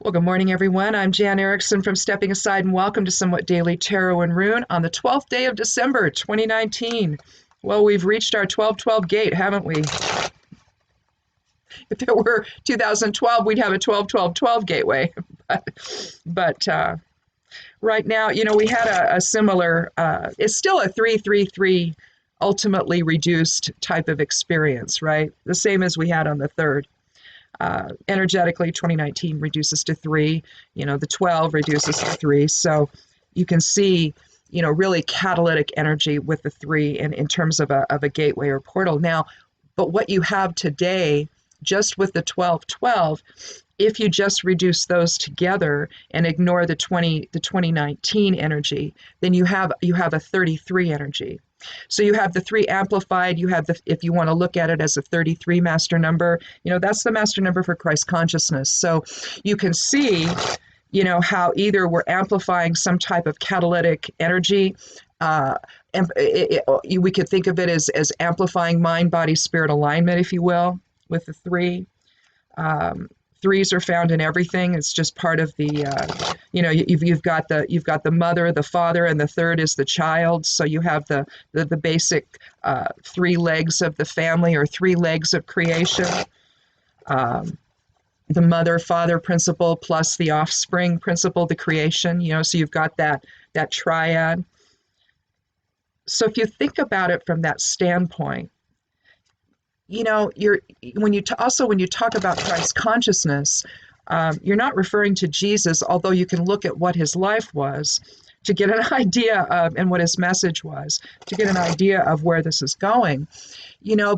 Well, good morning, everyone. I'm Jan Erickson from Stepping Aside, and welcome to Somewhat Daily Tarot and Rune on the 12th day of December, 2019. Well, we've reached our 12-12 gate, haven't we? If it were 2012, we'd have a 12-12-12 gateway. But right now, we had a similar, it's still a 3-3-3 ultimately reduced type of experience, right? The same as we had on the 3rd. Energetically, 2019 reduces to 3, the 12 reduces to 3. So you can see, really catalytic energy with the 3 in terms of a gateway or portal. Now, but what you have today, just with the 12-12, if you just reduce those together and ignore the 2019 energy, then you have a 33 energy. So you have the 3 amplified, you have if you want to look at it as a 33 master number, that's the master number for Christ consciousness. So you can see, how either we're amplifying some type of catalytic energy, and we could think of it as amplifying mind, body, spirit alignment, if you will, with the 3. Threes are found in everything. It's just part of the, you've got the mother, the father, and the 3rd is the child. So you have the basic 3 legs of the family, or 3 legs of creation. The mother father principle plus the offspring principle, the creation. So you've got that triad. So if you think about it from that standpoint, when you talk about Christ consciousness, you're not referring to Jesus, although you can look at what his life was to get an idea of, and what his message was, to get an idea of where this is going.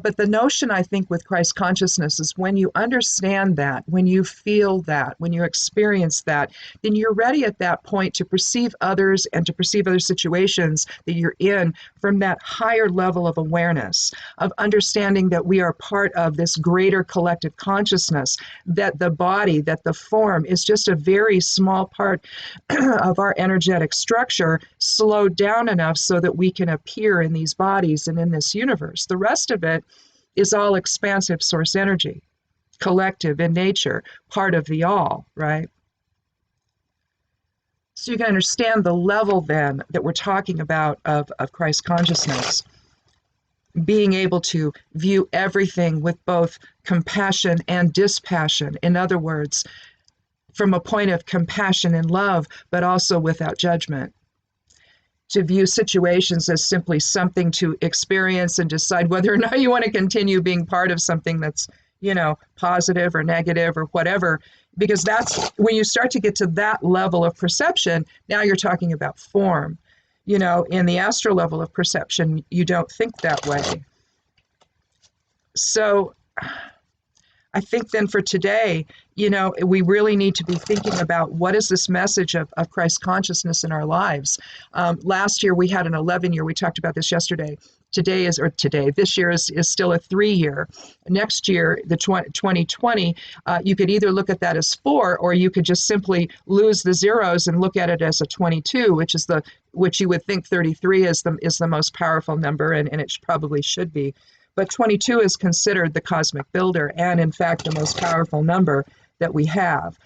But the notion, I think, with Christ consciousness is when you understand that, when you feel that, when you experience that, then you're ready at that point to perceive others and to perceive other situations that you're in from that higher level of awareness, of understanding that we are part of this greater collective consciousness, that the body, that the form is just a very small part of our energetic structure, slowed down enough so that we can appear in these bodies and in this universe. The rest of it is all expansive source energy, collective in nature, part of the all, right? So you can understand the level then that we're talking about of Christ consciousness, being able to view everything with both compassion and dispassion. In other words, from a point of compassion and love, but also without judgment. To view situations as simply something to experience and decide whether or not you want to continue being part of something that's, positive or negative or whatever, because that's when you start to get to that level of perception, now you're talking about form. In the astral level of perception, you don't think that way. So I think then for today, we really need to be thinking about what is this message of Christ consciousness in our lives. Last year we had an 11-year, we talked about this yesterday. This year is still a 3-year. Next year, the 2020, you could either look at that as 4, or you could just simply lose the zeros and look at it as a 22, which you would think 33 is the most powerful number, and it probably should be. But 22 is considered the cosmic builder, and in fact the most powerful number that we have.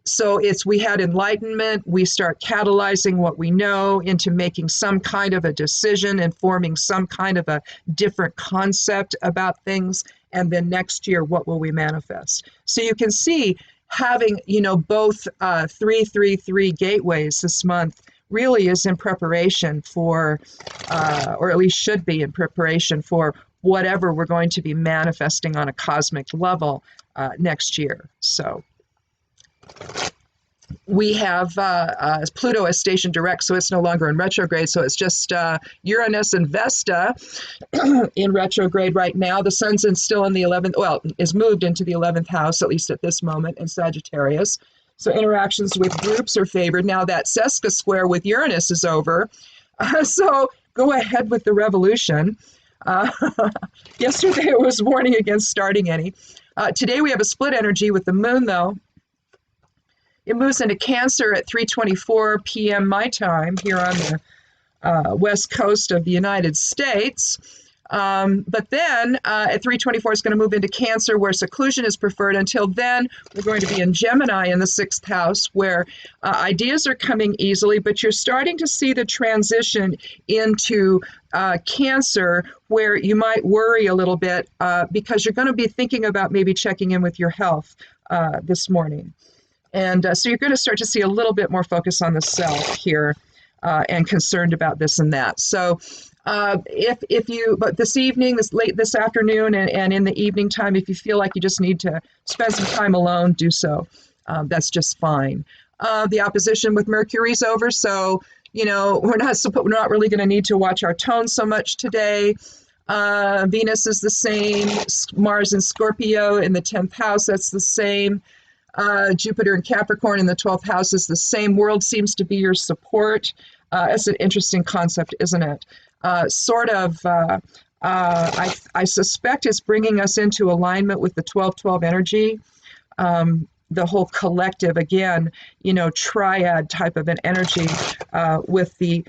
So we had enlightenment, we start catalyzing what we know into making some kind of a decision and forming some kind of a different concept about things, and then next year, what will we manifest? So you can see having, both 333 gateways this month really is in preparation for, or at least should be in preparation for, whatever we're going to be manifesting on a cosmic level next year. So we have Pluto as station direct, so it's no longer in retrograde. So it's just Uranus and Vesta in retrograde right now. The Sun's still in the 11th, is moved into the 11th house, at least at this moment, in Sagittarius. So interactions with groups are favored. Now that Sesca square with Uranus is over. So go ahead with the revolution. Yesterday it was warning against starting any. Today we have a split energy with the moon, though. It moves into Cancer at 3:24 p.m. my time here on the west coast of the United States. But then at 324, it's going to move into Cancer, where seclusion is preferred. Until then, we're going to be in Gemini in the 6th house, where ideas are coming easily, but you're starting to see the transition into Cancer, where you might worry a little bit because you're going to be thinking about maybe checking in with your health this morning. And so you're going to start to see a little bit more focus on the self here and concerned about this and that. So if you, but this evening, this afternoon, and in the evening time, if you feel like you just need to spend some time alone, do so. That's just fine. The opposition with Mercury's over, so we're not really going to need to watch our tone so much today. Venus is the same. Mars in Scorpio in the 10th house, that's the same. Jupiter in Capricorn in the 12th house is the same. World seems to be your support. It's an interesting concept, isn't it? I suspect it's bringing us into alignment with the 12-12 energy. The whole collective, again, triad type of an energy with the,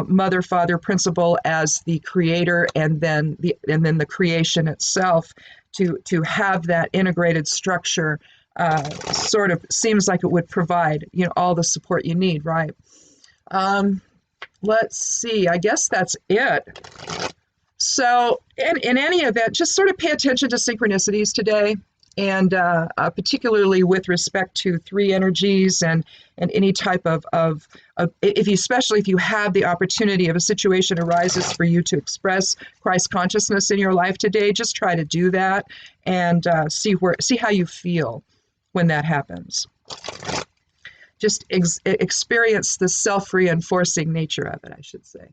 mother, father principle as the creator, and then the creation itself to have that integrated structure sort of seems like it would provide, all the support you need, right? Let's see, I guess that's it. So in any event, just sort of pay attention to synchronicities today, and particularly with respect to 3 energies and any type of especially if you have the opportunity of a situation arises for you to express Christ consciousness in your life today, just try to do that and see how you feel when that happens. Just experience the self-reinforcing nature of it, I should say.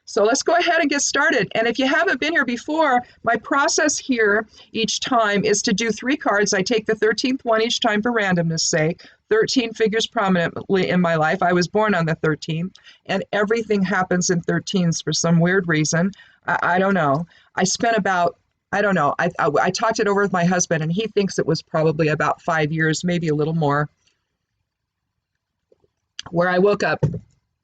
So let's go ahead and get started. And if you haven't been here before, my process here each time is to do 3 cards. I take the 13th one each time for randomness sake. 13 figures prominently in my life. I was born on the 13th, and everything happens in 13s for some weird reason. I don't know. I talked it over with my husband, and he thinks it was probably about 5 years, maybe a little more, where I woke up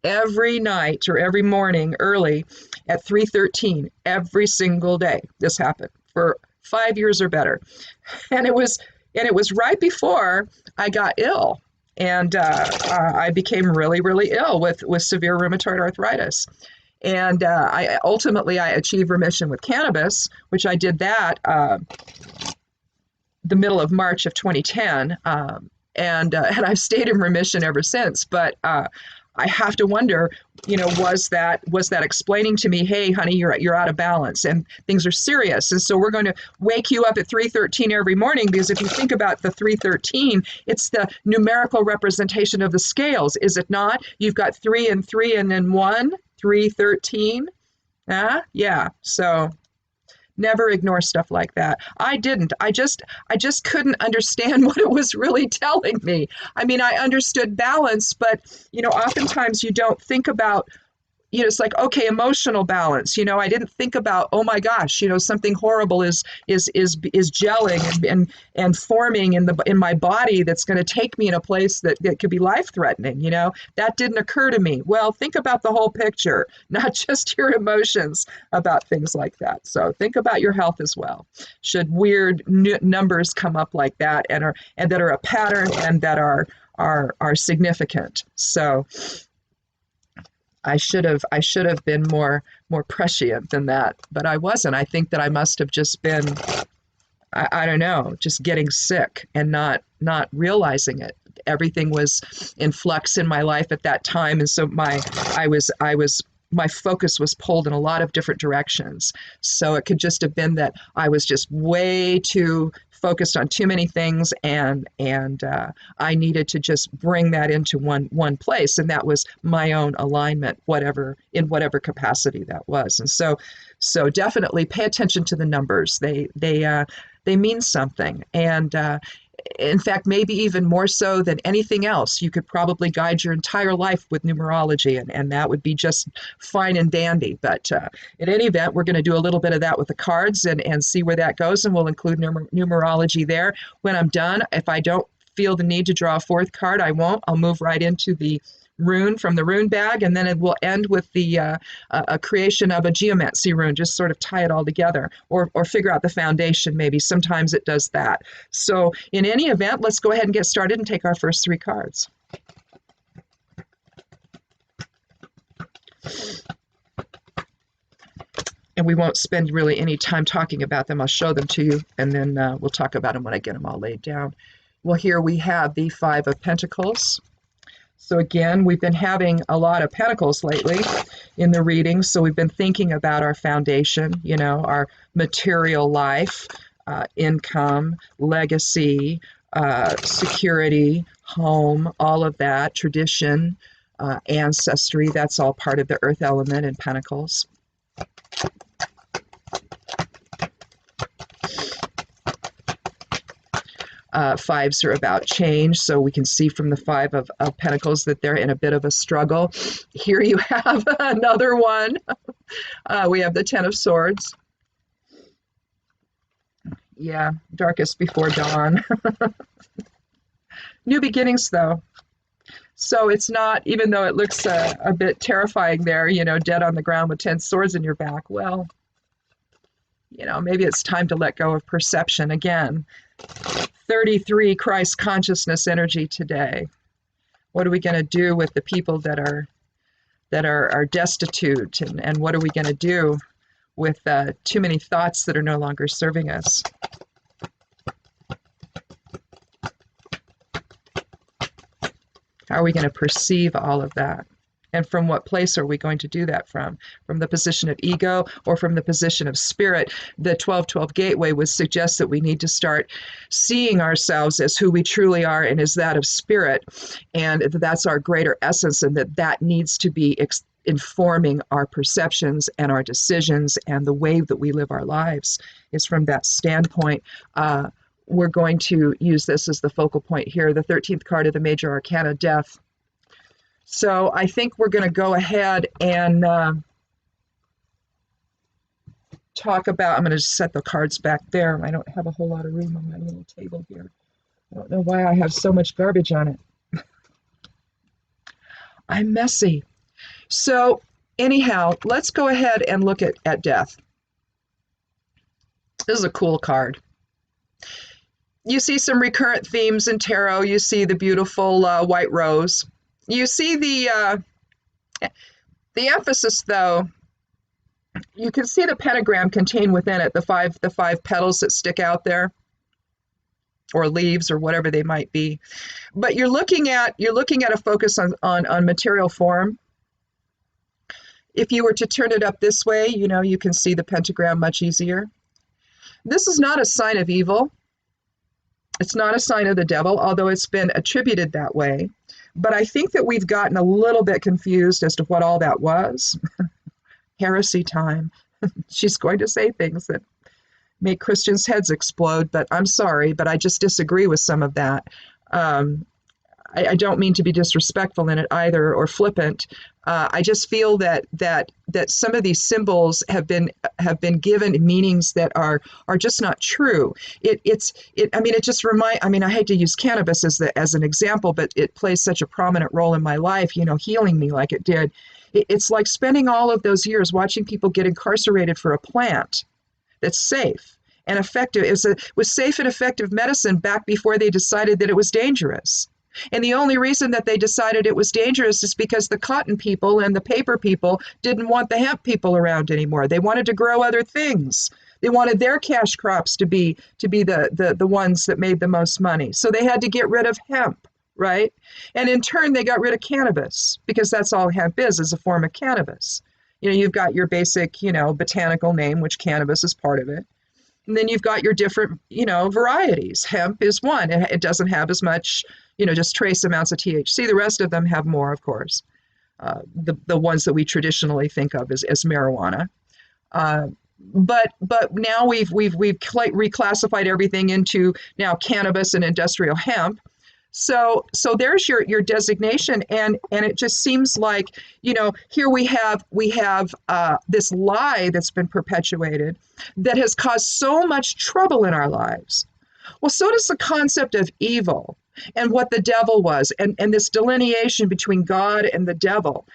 every night or every morning early at 3:13 every single day. This happened for 5 years or better, and it was right before I got ill, and I became really, really ill with severe rheumatoid arthritis. And I achieved remission with cannabis, which I did that the middle of March of 2010. And I've stayed in remission ever since. But I have to wonder, was that explaining to me, hey, honey, you're out of balance and things are serious, and so we're going to wake you up at 3:13 every morning, because if you think about the 3:13, it's the numerical representation of the scales, is it not? You've got 3 and 3 and then 1, 3:13. Yeah. So never ignore stuff like that. I didn't. I just couldn't understand what it was really telling me. I mean, I understood balance, but oftentimes you don't think about, it's like, okay, emotional balance. I didn't think about, oh my gosh, something horrible is gelling and forming in my body that's going to take me in a place that could be life-threatening. That didn't occur to me. Well, think about the whole picture, not just your emotions about things like that. So think about your health as well. Should weird numbers come up like that and that are a pattern and that are significant. So I should have been more prescient than that, but I wasn't. I think that I must have just been, I don't know, just getting sick and not realizing it. Everything was in flux in my life at that time, and so my focus was pulled in a lot of different directions. So it could just have been that I was just way too focused on too many things, and I needed to just bring that into one place, and that was my own alignment, in whatever capacity that was. And so definitely pay attention to the numbers. They mean something, and in fact, maybe even more so than anything else, you could probably guide your entire life with numerology, and that would be just fine and dandy. But in any event, we're going to do a little bit of that with the cards and see where that goes, and we'll include numerology there. When I'm done, if I don't feel the need to draw a 4th card, I won't. I'll move right into the rune from the rune bag, and then it will end with the a creation of a geomancy rune, just sort of tie it all together, or figure out the foundation maybe. Sometimes it does that. So in any event, let's go ahead and get started and take our first 3 cards. And we won't spend really any time talking about them. I'll show them to you, and then we'll talk about them when I get them all laid down. Well, here we have the 5 of Pentacles. So again, we've been having a lot of pentacles lately in the readings. So we've been thinking about our foundation, you know, our material life, income, legacy, security, home, all of that, tradition, ancestry. That's all part of the earth element in Pentacles. Fives are about change, so we can see from the 5 of Pentacles that they're in a bit of a struggle. Here you have another one. We have the 10 of Swords. Yeah, darkest before dawn. New beginnings, though. So it's not, even though it looks a bit terrifying there, you know, dead on the ground with 10 swords in your back. Well, you know, maybe it's time to let go of perception again. 33 Christ consciousness energy today. What are we going to do with the people that are destitute, and what are we going to do with too many thoughts that are no longer serving us? How are we going to perceive all of that? And from what place are we going to do that from? From the position of ego or from the position of spirit? The 1212 gateway would suggest that we need to start seeing ourselves as who we truly are and as that of spirit. And that's our greater essence, and that needs to be informing our perceptions and our decisions, and the way that we live our lives is from that standpoint. We're going to use this as the focal point here, the 13th card of the Major Arcana, Death. So I think we're going to go ahead and talk about, I'm going to just set the cards back there. I don't have a whole lot of room on my little table here. I don't know why I have so much garbage on it. I'm messy. So anyhow, let's go ahead and look at Death. This is a cool card. You see some recurrent themes in tarot. You see the beautiful white rose. You see the emphasis, though. You can see the pentagram contained within it, the five petals that stick out there, or leaves, or whatever they might be. But you're looking at a focus on material form. If you were to turn it up this way, you know, you can see the pentagram much easier. This is not a sign of evil. It's not a sign of the devil, although it's been attributed that way. But I think that we've gotten a little bit confused as to what all that was. Heresy time. She's going to say things that make Christians' heads explode, but I'm sorry, but I just disagree with some of that. I don't mean to be disrespectful in it either, or flippant. I just feel that some of these symbols have been given meanings that are just not true. I hate to use cannabis as an example, but it plays such a prominent role in my life, you know, healing me like it did. It's like spending all of those years watching people get incarcerated for a plant that's safe and effective. It was safe and effective medicine back before they decided that it was dangerous. And the only reason that they decided it was dangerous is because the cotton people and the paper people didn't want the hemp people around anymore. They wanted to grow other things. They wanted their cash crops to be the ones that made the most money. So they had to get rid of hemp, right? And in turn, they got rid of cannabis, because that's all hemp is a form of cannabis. You know, you've got your basic, you know, botanical name, which cannabis is part of it. And then you've got your different, you know, varieties. Hemp is one. It doesn't have as much, you know, just trace amounts of THC. The rest of them have more, of course. The ones that we traditionally think of as marijuana. But now we've reclassified everything into now cannabis and industrial hemp. So there's your designation, and it just seems like, you know, here we have this lie that's been perpetuated that has caused so much trouble in our lives. Well, so does the concept of evil. and what the devil was, and this delineation between God and the devil.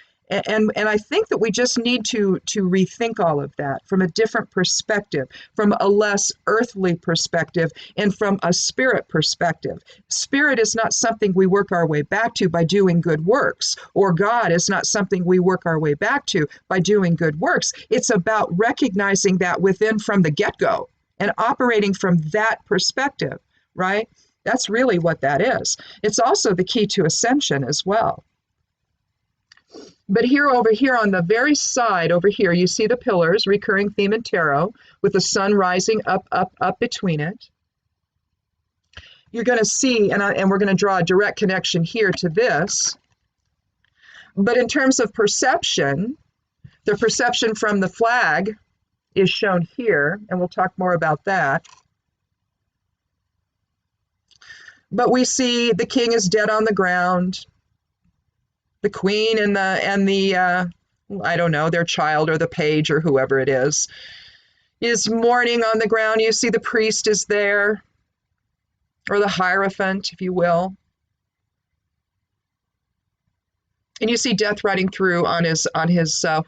And I think that we just need to rethink all of that from a different perspective, from a less earthly perspective, and from a spirit perspective. Spirit is not something we work our way back to by doing good works, or God is not something we work our way back to by doing good works. It's about recognizing that within from the get-go and operating from that perspective, right? That's really what that is. It's also the key to ascension as well. But over here on the very side over here, you see the pillars, recurring theme in tarot, with the sun rising up, up, up between it. You're going to see, and we're going to draw a direct connection here to this. But in terms of perception, the perception from the flag is shown here, and we'll talk more about that. But we see the king is dead on the ground. The queen and the I don't know, their child or the page or whoever it is mourning on the ground. You see the priest is there, or the hierophant, if you will. And you see death riding through on his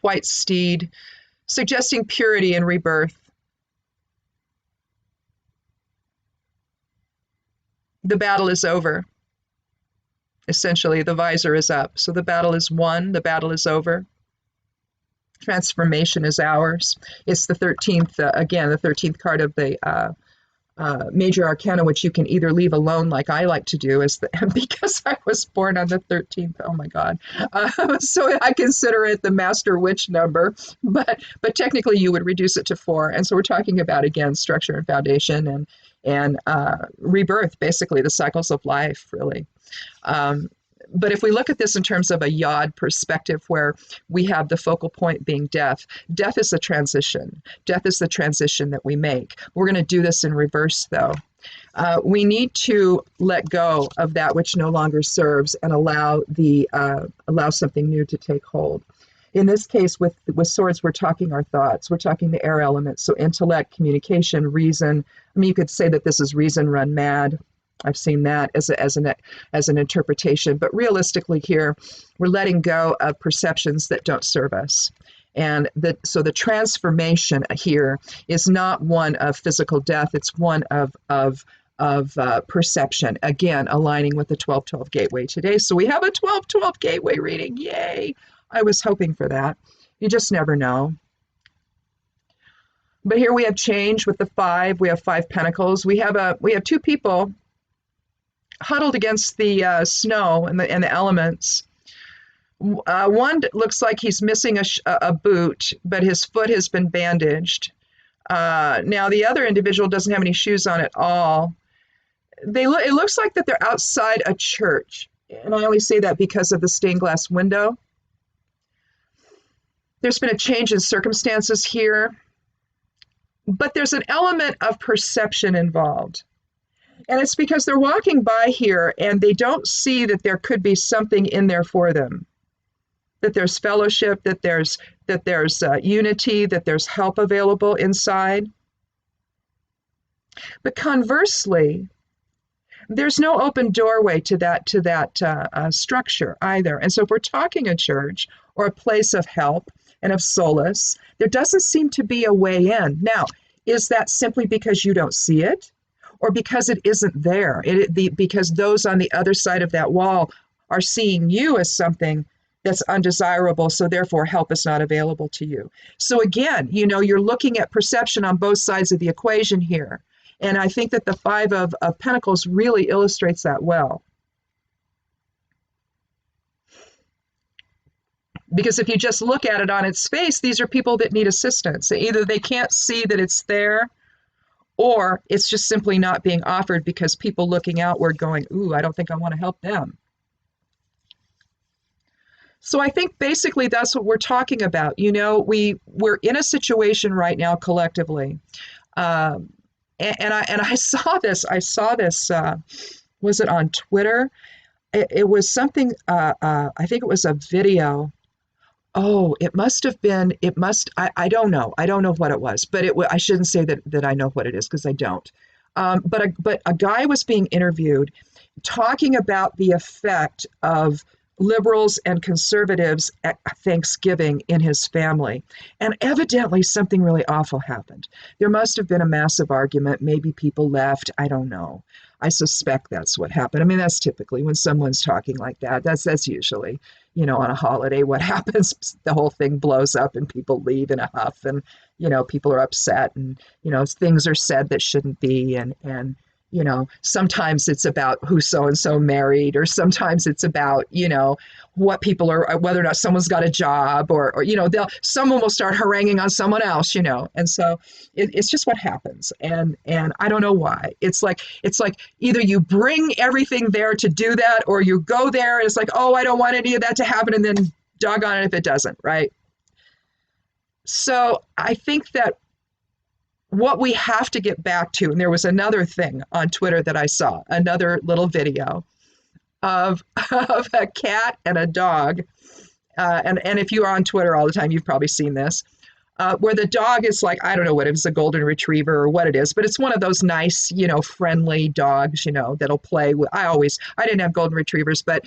white steed, suggesting purity and rebirth. The battle is over. Essentially, the visor is up. So the battle is won. The battle is over. Transformation is ours. It's the 13th, again, the 13th card of the major arcana, which you can either leave alone, like I like to do, because I was born on the 13th. Oh my God! So I consider it the master witch number, but technically you would reduce it to 4. And so we're talking about, again, structure and foundation and rebirth, basically the cycles of life, really. But if we look at this in terms of a yod perspective, where we have the focal point being death, death is the transition. Death is the transition that we make. We're going to do this in reverse, though. We need to let go of that which no longer serves and allow something new to take hold. In this case, with swords, we're talking our thoughts. We're talking the air elements. So intellect, communication, reason. I mean, you could say that this is reason run mad. I've seen that as an interpretation. But realistically here, we're letting go of perceptions that don't serve us. And so the transformation here is not one of physical death. It's one of perception. Again, aligning with the 12-12 gateway today. So we have a 12-12 gateway reading. Yay! I was hoping for that. You just never know. But here we have change with the 5. We have 5 pentacles. We have 2 people huddled against the snow and the elements. One looks like he's missing a boot, but his foot has been bandaged. Now the other individual doesn't have any shoes on at all. It looks like that they're outside a church, and I only say that because of the stained glass window. There's been a change in circumstances here, but there's an element of perception involved. And it's because they're walking by here and they don't see that there could be something in there for them, that there's fellowship, that there's unity, that there's help available inside. But conversely, there's no open doorway to that structure either. And so if we're talking a church or a place of help and of solace, there doesn't seem to be a way in. Now, is that simply because you don't see it, or because it isn't there? Because those on the other side of that wall are seeing you as something that's undesirable, so therefore help is not available to you. So again, you're looking at perception on both sides of the equation here. And I think that the 5 of Pentacles really illustrates that well. Because if you just look at it on its face, these are people that need assistance. Either they can't see that it's there, or it's just simply not being offered because people looking outward going, ooh, I don't think I want to help them. So I think basically that's what we're talking about. We're in a situation right now collectively. And I saw this, was it on Twitter? It was something, I think it was a video. Oh, I don't know. I don't know what it was, but I shouldn't say that I know what it is, because I don't. But a guy was being interviewed, talking about the effect of liberals and conservatives at Thanksgiving in his family. And evidently, something really awful happened. There must have been a massive argument. Maybe people left. I don't know. I suspect that's what happened. I mean, that's typically when someone's talking like that. That's usually, on a holiday, what happens. The whole thing blows up and people leave in a huff, and people are upset, and things are said that shouldn't be, and sometimes it's about who so and so married, or sometimes it's about what people are, whether or not someone's got a job, or someone will start haranguing on someone else, and so it's just what happens, and I don't know why. It's like either you bring everything there to do that, or you go there and it's like, oh, I don't want any of that to happen, and then doggone it if it doesn't, right? So I think that what we have to get back to, and there was another thing on Twitter that I saw, another little video of a cat and a dog, and if you are on Twitter all the time, you've probably seen this, where the dog is like, I don't know what it is, a golden retriever or what it is, but it's one of those nice, friendly dogs, that'll play with. I didn't have golden retrievers, but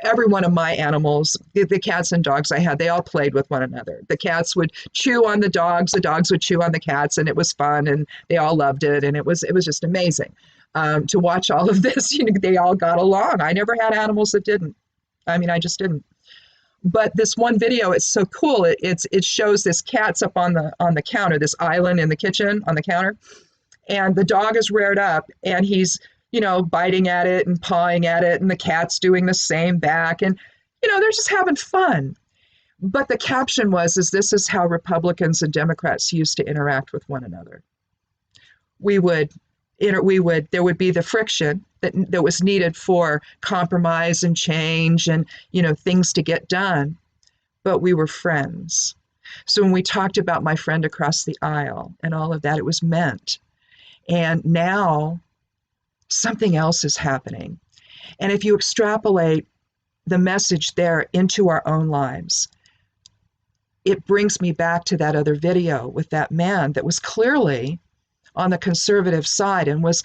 every one of my animals, the cats and dogs I had, they all played with one another. The cats would chew on the dogs would chew on the cats, and it was fun, and they all loved it, and it was just amazing to watch all of this. They all got along. I never had animals that didn't. I mean, I just didn't. But this one video, it's so cool. It shows this cat's up on the counter, this island in the kitchen on the counter, and the dog is reared up, and he's biting at it and pawing at it, and the cat's doing the same back, and they're just having fun. But the caption is this is how Republicans and Democrats used to interact with one another. There would be the friction that was needed for compromise and change and, things to get done, but we were friends. So when we talked about my friend across the aisle and all of that, it was meant. And now something else is happening. And if you extrapolate the message there into our own lives, it brings me back to that other video with that man that was clearly on the conservative side and was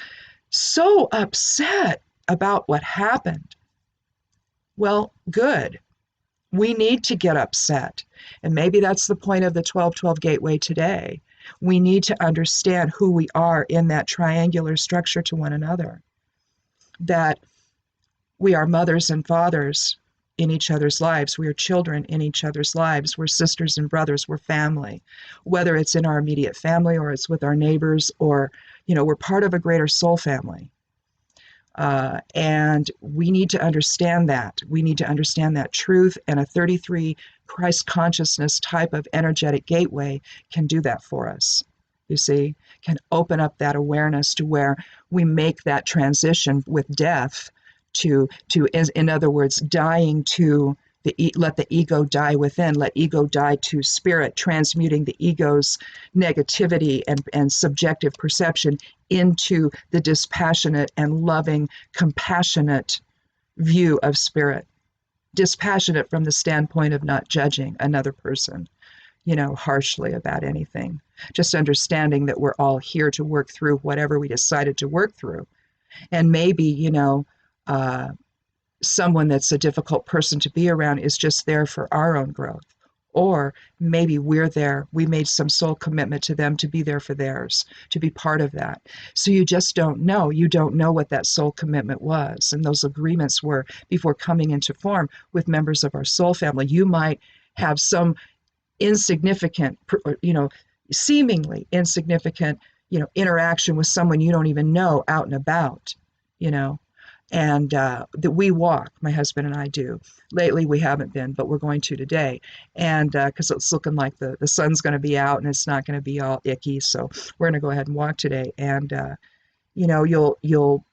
so upset about what happened. Well, good. We need to get upset. And maybe that's the point of the 1212 Gateway today. We need to understand who we are in that triangular structure to one another. That we are mothers and fathers in each other's lives. We are children in each other's lives. We're sisters and brothers. We're family. Whether it's in our immediate family or it's with our neighbors, or, we're part of a greater soul family. And we need to understand that. We need to understand that truth, and a 33 Christ consciousness type of energetic gateway can do that for us. You see, can open up that awareness to where we make that transition with death to in other words, dying to let the ego die within, let ego die to spirit, transmuting the ego's negativity and subjective perception into the dispassionate and loving, compassionate view of spirit. Dispassionate from the standpoint of not judging another person, harshly about anything. Just understanding that we're all here to work through whatever we decided to work through. And maybe, someone that's a difficult person to be around is just there for our own growth. Or maybe we're there, we made some soul commitment to them to be there for theirs, to be part of that. So you just don't know. You don't know what that soul commitment was. And those agreements were before coming into form with members of our soul family. You might have some insignificant, seemingly insignificant, interaction with someone you don't even know out and about, and that we walk, my husband and I do. Lately we haven't been, but we're going to today. And because it's looking like the sun's going to be out and it's not going to be all icky. So we're going to go ahead and walk today. And, you'll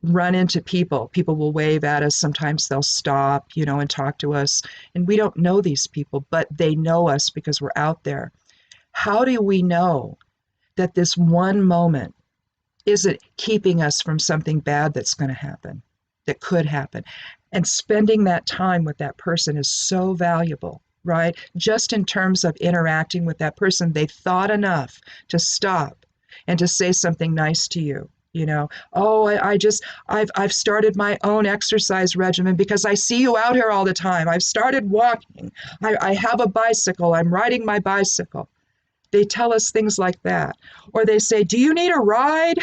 run into people. People will wave at us. Sometimes they'll stop, and talk to us. And we don't know these people, but they know us because we're out there. How do we know that this one moment isn't keeping us from something bad that's going to happen, that could happen? And spending that time with that person is so valuable, right? Just in terms of interacting with that person, they thought enough to stop and to say something nice to you, You know, oh, I've started my own exercise regimen because I see you out here all the time. I've started walking. I have a bicycle. I'm riding my bicycle. They tell us things like that. Or they say, do you need a ride?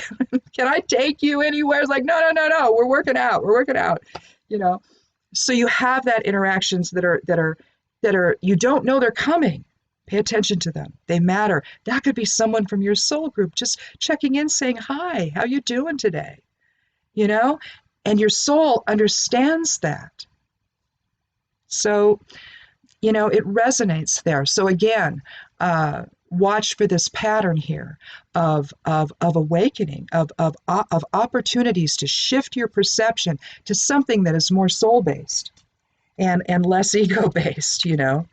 Can I take you anywhere? It's like, no, no, no, no. We're working out. We're working out. You know, so you have that interactions that are you don't know they're coming. Pay attention to them. They matter. That could be someone from your soul group just checking in saying, hi, how you doing today? You know, and your soul understands that. So, you know, it resonates there. So again, watch for this pattern here of awakening, of opportunities to shift your perception to something that is more soul-based and less ego-based, you know.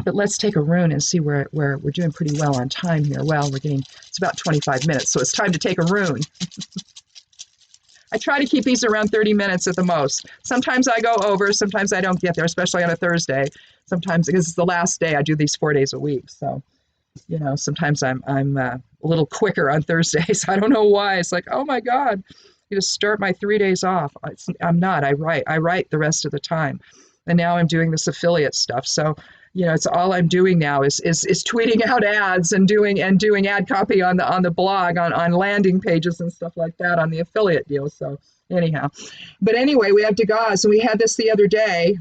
But let's take a rune and see where we're doing pretty well on time here. Well, it's about 25 minutes, so it's time to take a rune. I try to keep these around 30 minutes at the most. Sometimes I go over, sometimes I don't get there, especially on a Thursday. Sometimes, because it's the last day, I do these 4 days a week. So, you know, sometimes I'm a little quicker on Thursdays. I don't know why. It's like, oh my God, you just start my 3 days off. I'm not. I write the rest of the time. And now I'm doing this affiliate stuff. So, you know, it's all I'm doing now is tweeting out ads and doing ad copy on the blog, on landing pages and stuff like that on the affiliate deal. So anyhow, but anyway, we have Degas, and we had this the other day.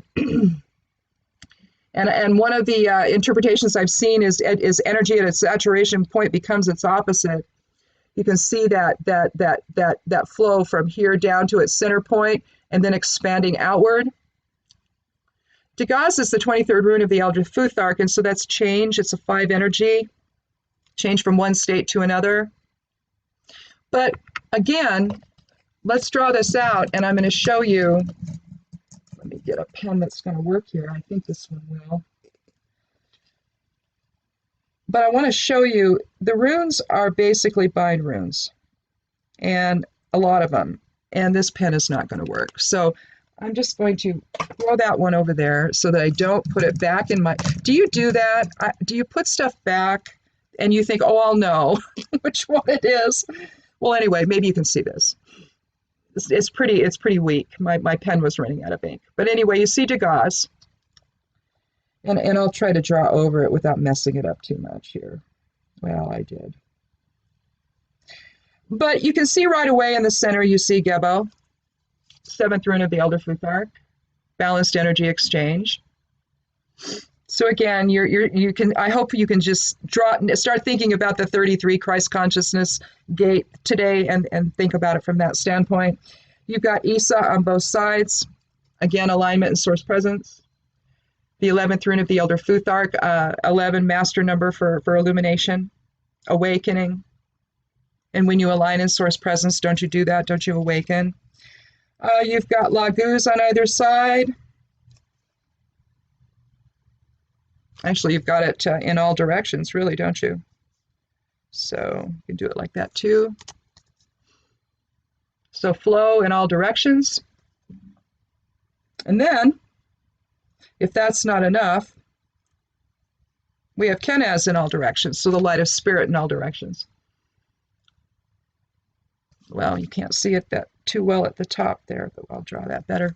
And one of the interpretations I've seen is energy at its saturation point becomes its opposite. You can see that flow from here down to its center point and then expanding outward. Degas is the 23rd rune of the Elder Futhark, and so that's change. It's a 5 energy, change from one state to another. But again, let's draw this out, and I'm going to show you. Let me get a pen that's going to work here. I think this one will. But I want to show you, the runes are basically bind runes, and a lot of them, and this pen is not going to work. So I'm just going to throw that one over there so that I don't put it back in my... Do you do that? Do you put stuff back and you think, oh, I'll know which one it is? Well, anyway, maybe you can see this. It's pretty weak. My pen was running out of ink. But anyway, you see Degas. And I'll try to draw over it without messing it up too much here. Well, I did. But you can see right away in the center, you see Gebo. 7th rune of the Elder Futhark, balanced energy exchange. So again, you can. I hope you can just start thinking about the 33 Christ consciousness gate today, and think about it from that standpoint. You've got Isa on both sides. Again, alignment and source presence. The 11th rune of the Elder Futhark, 11 master number for illumination, awakening. And when you align in source presence, don't you do that? Don't you awaken? You've got Laguz on either side. Actually, you've got it in all directions, really, don't you? So you can do it like that too. So flow in all directions. And then, if that's not enough, we have Kenaz in all directions, so the light of spirit in all directions. Well, you can't see it that too well at the top there, but I'll draw that better.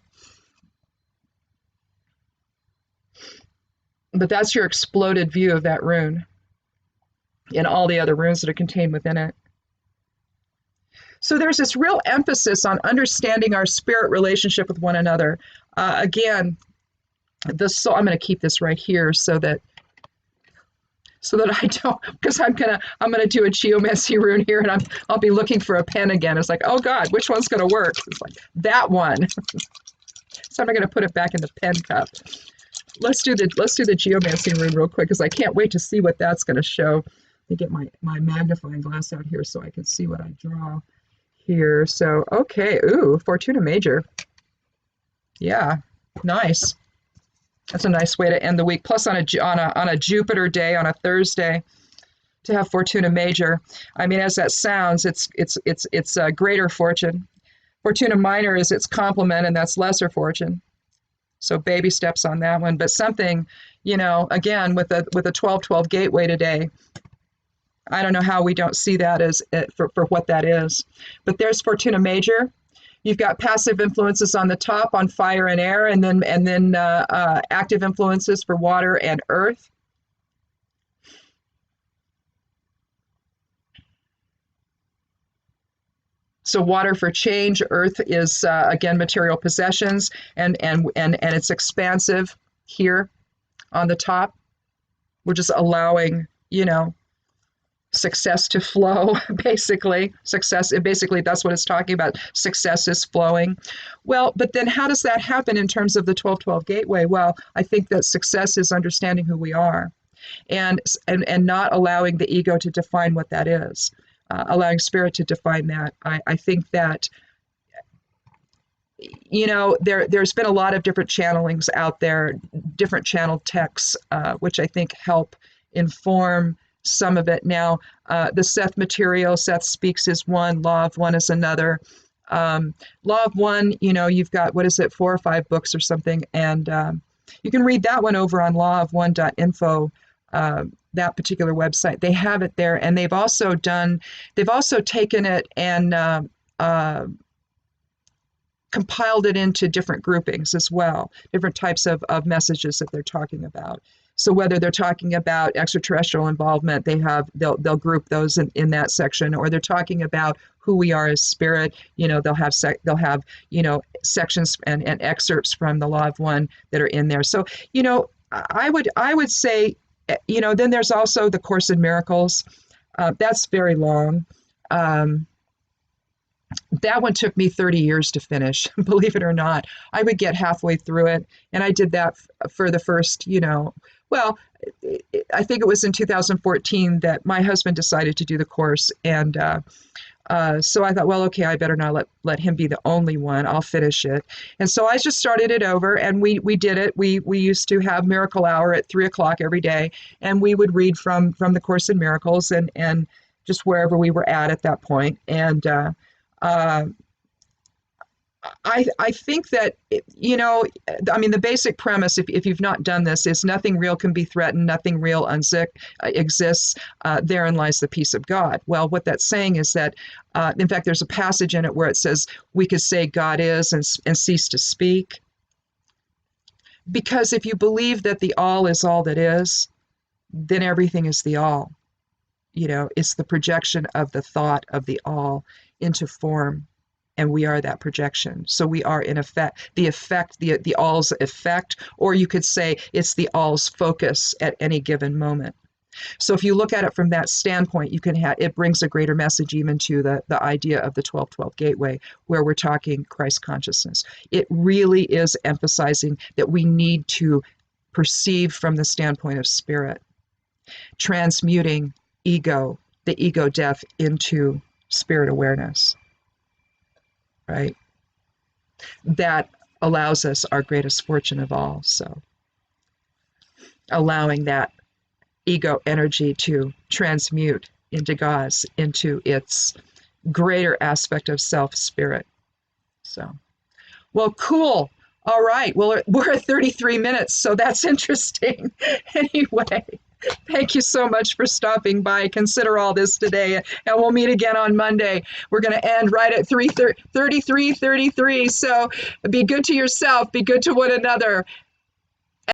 But that's your exploded view of that rune and all the other runes that are contained within it. So there's this real emphasis on understanding our spirit relationship with one another. Again, so I'm going to keep this right here so that I don't, because I'm gonna do a geomancy rune here, and I'll be looking for a pen again. It's like, oh God, which one's gonna work? It's like that one. So I'm not gonna put it back in the pen cup. Let's do the geomancy rune real quick, because I can't wait to see what that's gonna show. Let me get my magnifying glass out here so I can see what I draw here. So okay, ooh, Fortuna Major. Yeah, nice. That's a nice way to end the week. Plus, on a Jupiter day, on a Thursday, to have Fortuna Major. I mean, as that sounds, it's a greater fortune. Fortuna Minor is its complement, and that's lesser fortune. So baby steps on that one. But something, you know, again with a 12-12 gateway today. I don't know how we don't see that as for what that is. But there's Fortuna Major. You've got passive influences on the top on fire and air, and then active influences for water and earth. So water for change, earth is again material possessions, and it's expansive here on the top. We're just allowing, success to flow, basically. Basically, that's what it's talking about. Success is flowing. Well, but then how does that happen in terms of the 1212 gateway? Well, I think that success is understanding who we are and not allowing the ego to define what that is. Allowing spirit to define that. I think that, there's been a lot of different channelings out there, different channel texts, which I think help inform some of it. Now, the Seth material, Seth Speaks is one, Law of One is another. Law of One, you've got, 4 or 5 books or something, and you can read that one over on lawofone.info. That particular website, they have it there, and they've also taken it and compiled it into different groupings as well, different types of messages that they're talking about. So whether they're talking about extraterrestrial involvement, they'll group those in that section, or they're talking about who we are as spirit. They'll have sections and excerpts from the Law of One that are in there. So I would say, then there's also the Course in Miracles. That's very long. That one took me 30 years to finish, believe it or not. I would get halfway through it, and I did that for the first, I think it was in 2014 that my husband decided to do the course, and so I thought, well, okay, I better not let him be the only one. I'll finish it. And so I just started it over, and we did it. We used to have Miracle Hour at 3:00 every day, and we would read from the Course in Miracles and just wherever we were at that point. And I think that, the basic premise, if you've not done this, is nothing real can be threatened, nothing real exists, therein lies the peace of God. Well, what that's saying is that, in fact, there's a passage in it where it says we could say God is and cease to speak. Because if you believe that the all is all that is, then everything is the all. It's the projection of the thought of the all into form. And we are that projection. So we are, in effect, the all's effect, or you could say it's the all's focus at any given moment. So if you look at it from that standpoint, it brings a greater message even to the idea of the 1212 gateway, where we're talking Christ consciousness. It really is emphasizing that we need to perceive from the standpoint of spirit, transmuting the ego death into spirit awareness. Right? That allows us our greatest fortune of all. So allowing that ego energy to transmute into God's, into its greater aspect of self, spirit. So, well, cool. All right. Well, we're at 33 minutes, so that's interesting. Anyway, thank you so much for stopping by. Consider all this today, and we'll meet again on Monday. We're going to end right at 33:33. So be good to yourself, be good to one another,